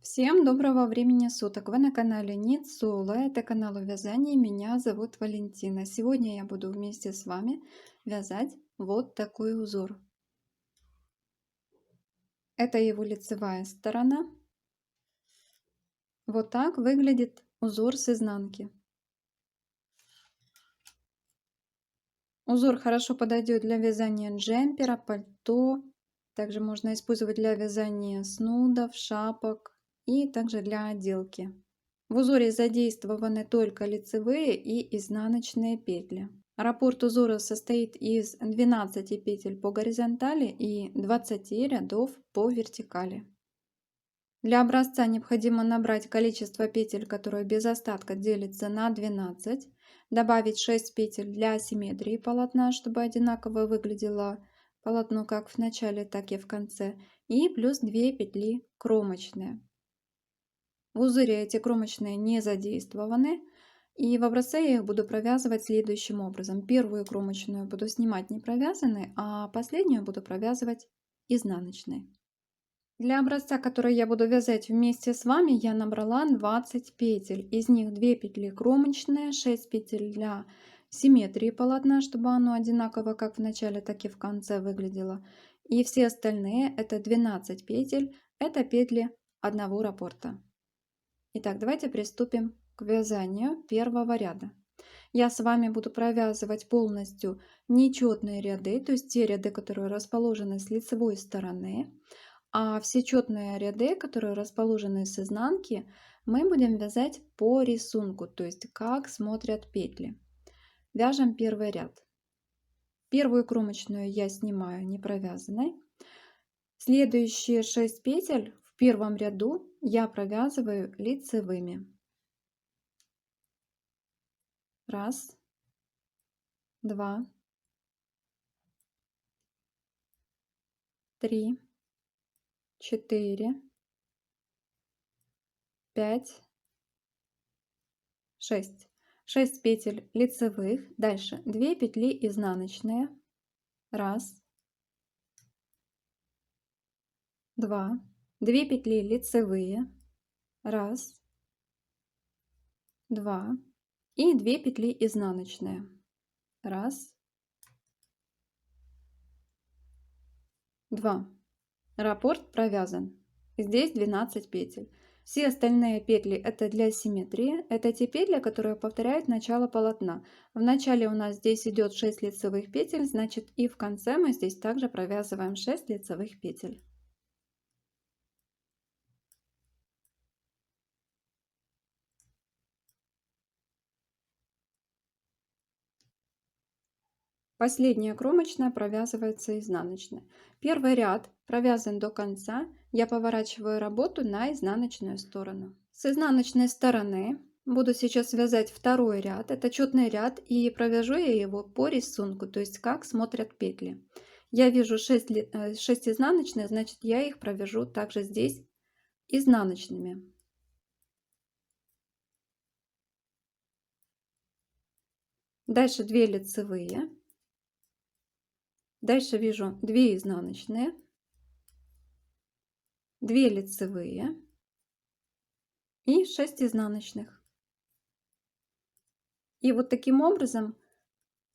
Всем доброго времени суток! Вы на канале Ницула, это канал о вязании, меня зовут Валентина. Сегодня я буду вместе с вами вязать вот такой узор. Это его лицевая сторона. Вот так выглядит узор с изнанки. Узор хорошо подойдет для вязания джемпера, пальто. Также можно использовать для вязания снудов, шапок и также для отделки. В узоре задействованы только лицевые и изнаночные петли. Раппорт узора состоит из 12 петель по горизонтали и 20 рядов по вертикали. Для образца необходимо набрать количество петель, которое без остатка делится на 12, добавить 6 петель для симметрии полотна, чтобы одинаково выглядело полотно как в начале, так и в конце, и плюс 2 петли кромочные. В узоре эти кромочные не задействованы, и в образце я их буду провязывать следующим образом. Первую кромочную буду снимать не провязанной, а последнюю буду провязывать изнаночной. Для образца, который я буду вязать вместе с вами, я набрала 20 петель. Из них 2 петли кромочные, 6 петель для симметрии полотна, чтобы оно одинаково как в начале, так и в конце выглядело. И все остальные, это 12 петель, это петли одного раппорта. Итак, давайте приступим к вязанию первого ряда. Я с вами буду провязывать полностью нечетные ряды, то есть те ряды, которые расположены с лицевой стороны, а все четные ряды, которые расположены с изнанки, мы будем вязать по рисунку, то есть как смотрят петли. Вяжем первый ряд. Первую кромочную я снимаю не провязанной. Следующие 6 петель в первом ряду я провязываю лицевыми. Раз, два, три, четыре, пять, шесть. 6 петель лицевых. Дальше 2 петли изнаночные. Раз, два, 2 петли лицевые. Раз, два и 2 петли изнаночные. Раз, два. Раппорт провязан. Здесь 12 петель. Все остальные петли это для симметрии. Это те петли, которые повторяют начало полотна. В начале у нас здесь идет 6 лицевых петель, значит и в конце мы здесь также провязываем 6 лицевых петель. Последняя кромочная провязывается изнаночной. Первый ряд провязан до конца. Я поворачиваю работу на изнаночную сторону. С изнаночной стороны буду сейчас вязать второй ряд. Это четный ряд, и провяжу я его по рисунку, то есть как смотрят петли. Я вижу 6 изнаночных, значит я их провяжу также здесь изнаночными. Дальше 2 лицевые. Дальше вяжу 2 изнаночные, 2 лицевые и 6 изнаночных. И вот таким образом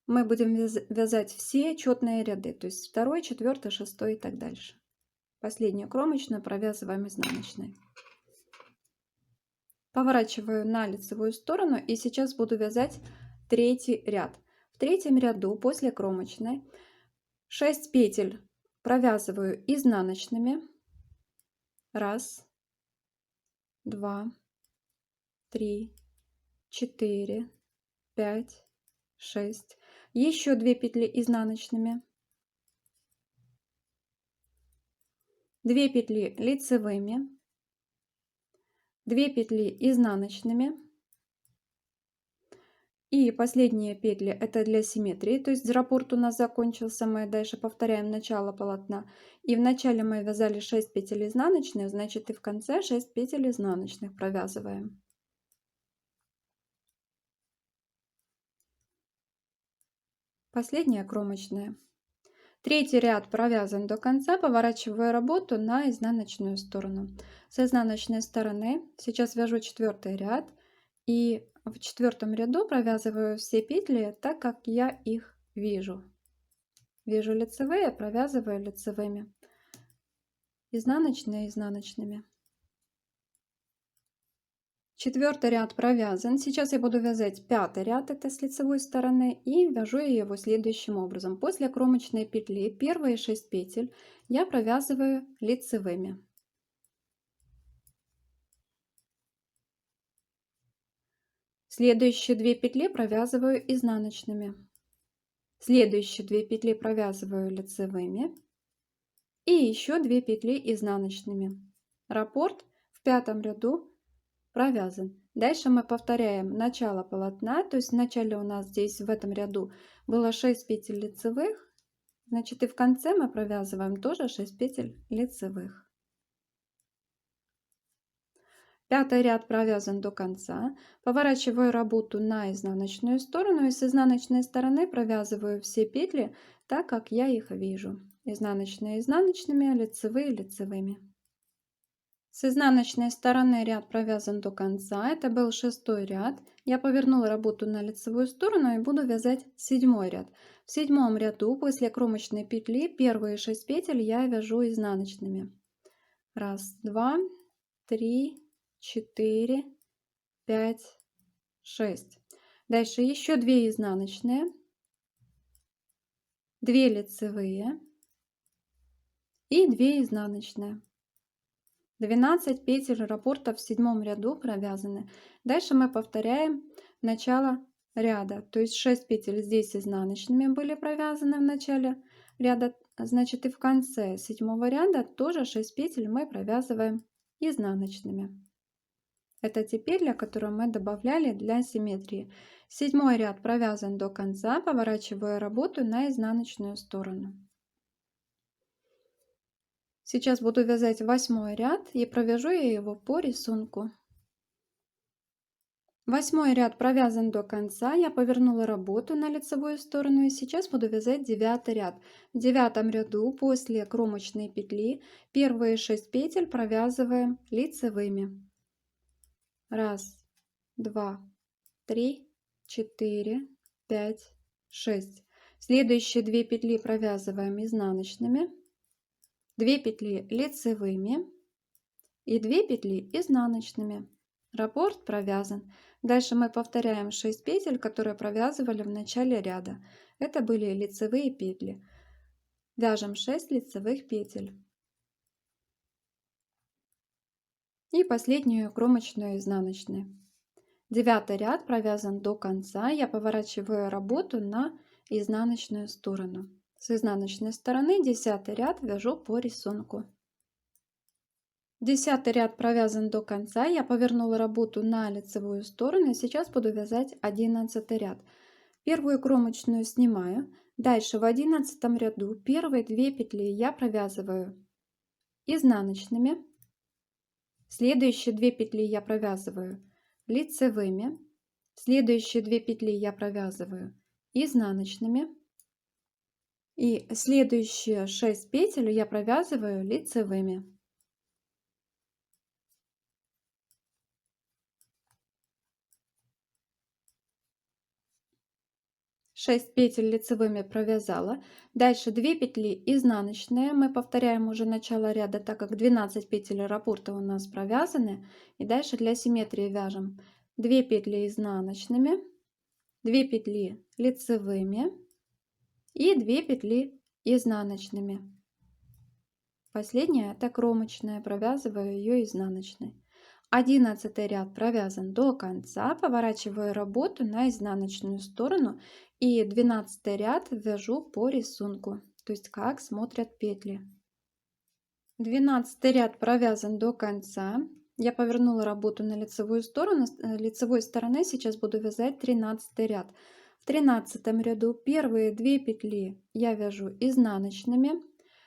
мы будем вязать все четные ряды, то есть 2, 4, 6 и так дальше. Последнюю кромочную провязываем изнаночной. Поворачиваю на лицевую сторону и сейчас буду вязать третий ряд. В третьем ряду после кромочной 6 петель провязываю изнаночными. Раз, два, три, 4, 5, 6. Еще 2 петли изнаночными. 2 петли лицевыми. 2 петли изнаночными. И последние петли это для симметрии, то есть раппорт у нас закончился, мы дальше повторяем начало полотна. И в начале мы вязали 6 петель изнаночных, значит и в конце 6 петель изнаночных провязываем. Последняя кромочная. Третий ряд провязан до конца, поворачиваю работу на изнаночную сторону. С изнаночной стороны сейчас вяжу четвертый ряд и в четвертом ряду провязываю все петли так, как я их вижу. Вижу лицевые, провязываю лицевыми, изнаночные изнаночными. Четвертый ряд провязан. Сейчас я буду вязать пятый ряд, это с лицевой стороны, и вяжу я его следующим образом. После кромочной петли первые 6 петель я провязываю лицевыми. Следующие 2 петли провязываю изнаночными. Следующие 2 петли провязываю лицевыми. И еще 2 петли изнаночными. Раппорт в пятом ряду провязан. Дальше мы повторяем начало полотна, то есть в начале у нас здесь в этом ряду было 6 петель лицевых, значит и в конце мы провязываем тоже 6 петель лицевых. Пятый ряд провязан до конца. Поворачиваю работу на изнаночную сторону и с изнаночной стороны провязываю все петли так, как я их вижу. Изнаночные изнаночными, лицевые лицевыми. С изнаночной стороны ряд провязан до конца. Это был 6-й ряд. Я повернула работу на лицевую сторону и буду вязать 7-й ряд. В 7-м ряду после кромочной петли первые 6 петель я вяжу изнаночными. 1, 2, 3, 4, 5, 6. Дальше еще 2 изнаночные, 2 лицевые и 2 изнаночные. 12 петель раппорта в 7-м ряду провязаны. Дальше мы повторяем начало ряда, то есть 6 петель здесь изнаночными были провязаны в начале ряда, значит и в конце 7-го ряда тоже 6 петель мы провязываем изнаночными. Это те петли, которые мы добавляли для симметрии. 7-й ряд провязан до конца, поворачиваю работу на изнаночную сторону. Сейчас буду вязать 8-й ряд и провяжу я его по рисунку. 8-й ряд провязан до конца, я повернула работу на лицевую сторону и сейчас буду вязать 9-й ряд. В 9-м ряду после кромочной петли первые 6 петель провязываем лицевыми. 1, 2, 3, 4, 5, 6. Следующие 2 петли провязываем изнаночными. 2 петли лицевыми и 2 петли изнаночными. Раппорт провязан. Дальше мы повторяем 6 петель, которые провязывали в начале ряда. Это были лицевые петли. Вяжем 6 лицевых петель. И последнюю кромочную изнаночную. 9-й ряд провязан до конца. Я поворачиваю работу на изнаночную сторону. С изнаночной стороны 10-й ряд вяжу по рисунку. 10-й ряд провязан до конца. Я повернула работу на лицевую сторону и сейчас буду вязать 11-й ряд. Первую кромочную снимаю. Дальше в 11-м ряду первые 2 петли я провязываю изнаночными. Следующие 2 петли я провязываю лицевыми. Следующие 2 петли я провязываю изнаночными. И следующие 6 петель я провязываю лицевыми. Шесть петель лицевыми провязала. Дальше 2 петли изнаночные. Мы повторяем уже начало ряда, так как 12 петель раппорта у нас провязаны. И дальше для симметрии вяжем 2 петли изнаночными, 2 петли лицевыми и 2 петли изнаночными. Последняя это кромочная, провязываю ее изнаночной. 11-й ряд провязан до конца, поворачиваю работу на изнаночную сторону и 12-й ряд вяжу по рисунку, то есть как смотрят петли. 12-й ряд провязан до конца. Я повернула работу на лицевую сторону, с лицевой стороны сейчас буду вязать 13-й ряд. В 13-м ряду первые 2 петли я вяжу изнаночными,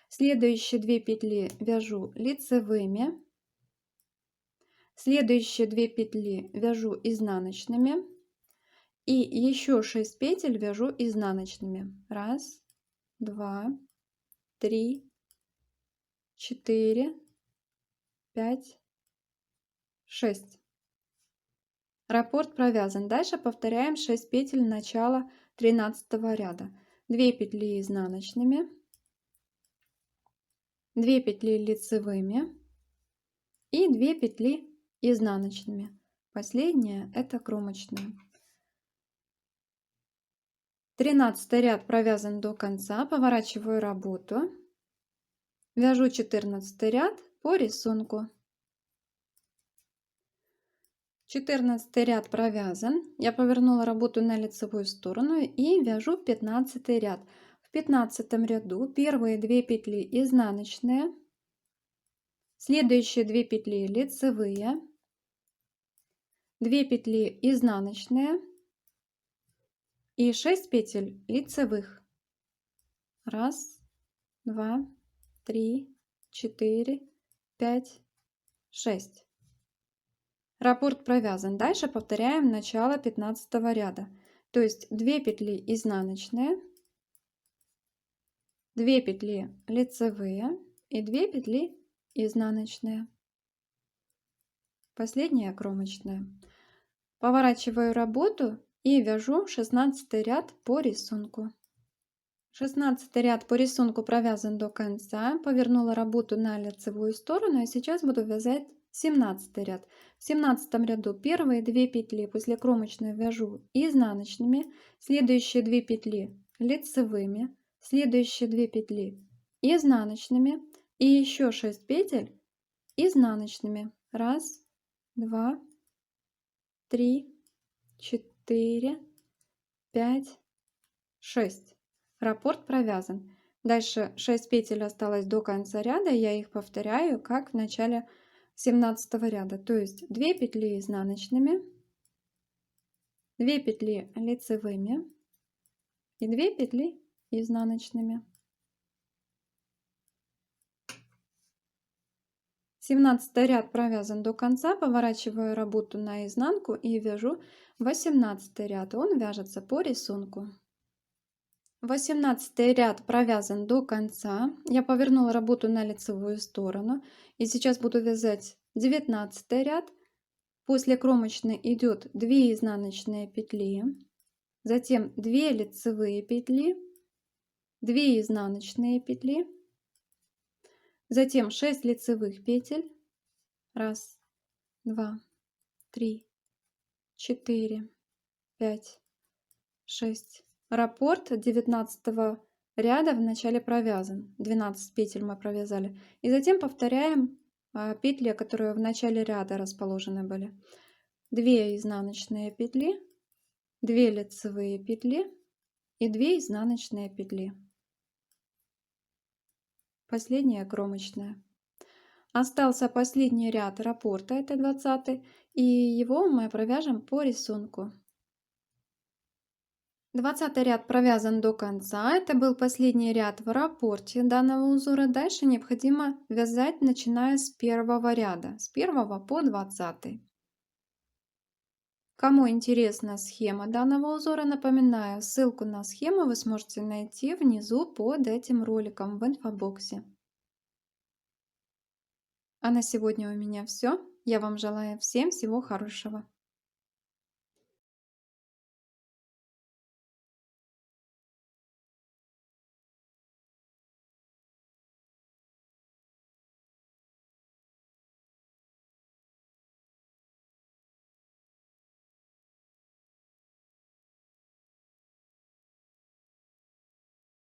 следующие 2 петли вяжу лицевыми. Следующие 2 петли вяжу изнаночными и еще 6 петель вяжу изнаночными. 1, 2, 3, 4, 5, 6. Раппорт провязан. Дальше повторяем 6 петель начала 13 ряда. 2 петли изнаночными, 2 петли лицевыми и 2 петли изнаночными. Последняя это кромочная. 13 ряд провязан до конца. Поворачиваю работу. Вяжу 14 ряд по рисунку. 14 ряд провязан. Я повернула работу на лицевую сторону и вяжу 15 ряд. В 15 ряду первые 2 петли изнаночные, следующие 2 петли лицевые, 2 петли изнаночные и 6 петель лицевых. 1, 2, 3, 4, 5, 6. Раппорт провязан. Дальше повторяем начало 15 ряда. То есть 2 петли изнаночные, 2 петли лицевые и 2 петли изнаночные. Последняя кромочная. Поворачиваю работу и вяжу 16 ряд по рисунку. 16 ряд по рисунку провязан до конца. Повернула работу на лицевую сторону и сейчас буду вязать 17 ряд. В 17 ряду первые 2 петли после кромочной вяжу изнаночными, следующие 2 петли лицевыми, следующие 2 петли изнаночными и еще 6 петель изнаночными. 1, 2, 3, 4, 5, 6. Раппорт провязан. Дальше 6 петель осталось до конца ряда, я их повторяю как в начале 17 ряда, то есть 2 петли изнаночными, 2 петли лицевыми и 2 петли изнаночными. 17 ряд провязан до конца, поворачиваю работу на изнанку и вяжу 18 ряд, он вяжется по рисунку. 18 ряд провязан до конца. Я повернула работу на лицевую сторону и сейчас буду вязать 19 ряд. После кромочной идет 2 изнаночные петли, затем 2 лицевые петли, 2 изнаночные петли, затем 6 лицевых петель. 1, 2, 3, 4, 5, 6. Раппорт 19 ряда в начале провязан. 12 петель мы провязали. И затем повторяем петли, которые в начале ряда расположены были. 2 изнаночные петли, 2 лицевые петли и 2 изнаночные петли. Последняя кромочная. Остался последний ряд раппорта, это 20, и его мы провяжем по рисунку. 20 ряд провязан до конца. Это был последний ряд в раппорте данного узора. Дальше необходимо вязать, начиная с первого ряда, с 1 по 20. Кому интересна схема данного узора, напоминаю, ссылку на схему вы сможете найти внизу под этим роликом в инфобоксе. А на сегодня у меня все. Я вам желаю всем всего хорошего.